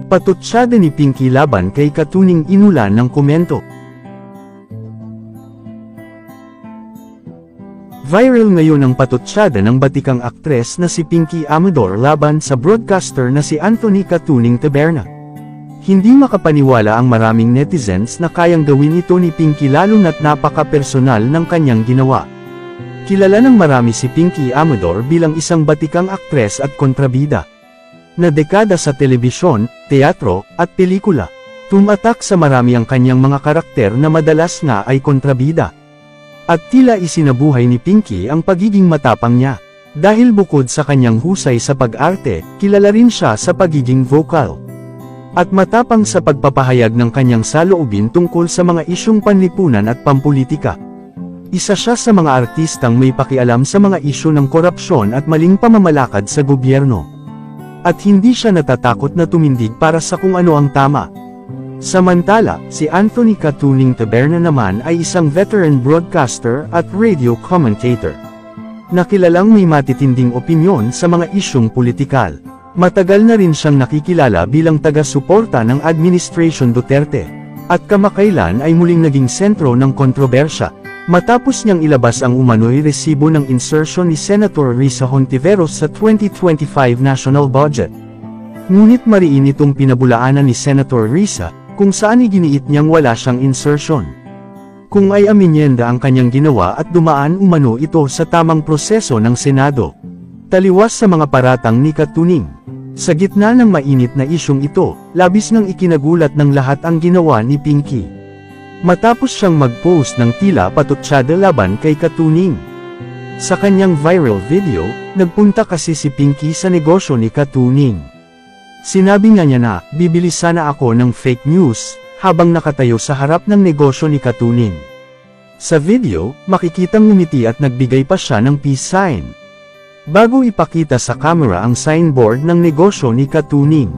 Patutsada ni Pinky laban kay Katuning, inulan ng komento. Viral ngayon ang patutsada ng batikang aktres na si Pinky Amador laban sa broadcaster na si Anthony Katuning Taberna. Hindi makapaniwala ang maraming netizens na kayang gawin ito ni Pinky, lalo na't napaka-personal ng kanyang ginawa. Kilala ng marami si Pinky Amador bilang isang batikang aktres at kontrabida na dekada sa telebisyon, teatro, at pelikula. Tumatak sa marami ang kanyang mga karakter na madalas nga ay kontrabida. At tila isinabuhay ni Pinky ang pagiging matapang niya. Dahil bukod sa kanyang husay sa pag-arte, kilala rin siya sa pagiging vocal at matapang sa pagpapahayag ng kanyang saloobin tungkol sa mga isyung panlipunan at pampulitika. Isa siya sa mga artistang may pakialam sa mga isyu ng korupsyon at maling pamamalakad sa gobyerno. At hindi siya natatakot na tumindig para sa kung ano ang tama. Samantala, si Anthony Katuning Taberna naman ay isang veteran broadcaster at radio commentator na kilalang may matitinding opinyon sa mga isyung politikal. Matagal na rin siyang nakikilala bilang taga-suporta ng Administration Duterte, at kamakailan ay muling naging sentro ng kontrobersya matapos niyang ilabas ang umano'y resibo ng insertion ni Senator Risa Hontiveros sa 2025 national budget. Ngunit mariin itong pinabulaanan ni Senator Risa, kung saan iginiit niyang wala siyang insertion. Kung ay aminyenda ang kanyang ginawa at dumaan umano ito sa tamang proseso ng Senado. Taliwas sa mga paratang ni Katuning. Sa gitna ng mainit na isyong ito, labis ngang ikinagulat ng lahat ang ginawa ni Pinky. Matapos siyang mag-post ng tila patutsada laban kay Katuning. Sa kanyang viral video, nagpunta kasi si Pinky sa negosyo ni Katuning. Sinabi nga niya na, bibili sana ako ng fake news, habang nakatayo sa harap ng negosyo ni Katuning. Sa video, makikitang ngumiti at nagbigay pa siya ng peace sign, bago ipakita sa camera ang signboard ng negosyo ni Katuning.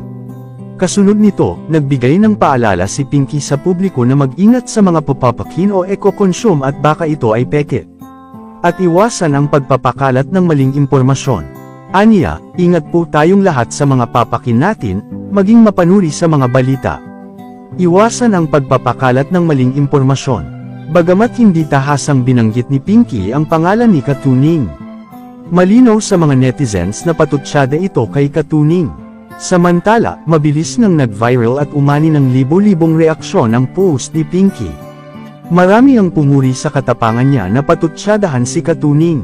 Kasunod nito, nagbigay ng paalala si Pinky sa publiko na mag-ingat sa mga papapakin o eco-consume at baka ito ay peke. At iwasan ang pagpapakalat ng maling impormasyon. Aniya, ingat po tayong lahat sa mga papakin natin, maging mapanuri sa mga balita. Iwasan ang pagpapakalat ng maling impormasyon. Bagamat hindi tahasang binanggit ni Pinky ang pangalan ni Katuning, malinaw sa mga netizens na patutsada ito kay Katuning. Samantala, mabilis ngang nag-viral at umani ng libo-libong reaksyon ang post ni Pinky. Marami ang pumuri sa katapangan niya na patutsadahan si Katuning.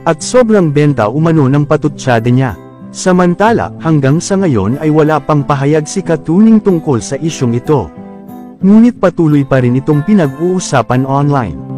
At sobrang benta umano ng patutsada niya. Samantala, hanggang sa ngayon ay wala pang pahayag si Katuning tungkol sa isyong ito. Ngunit patuloy pa rin itong pinag-uusapan online.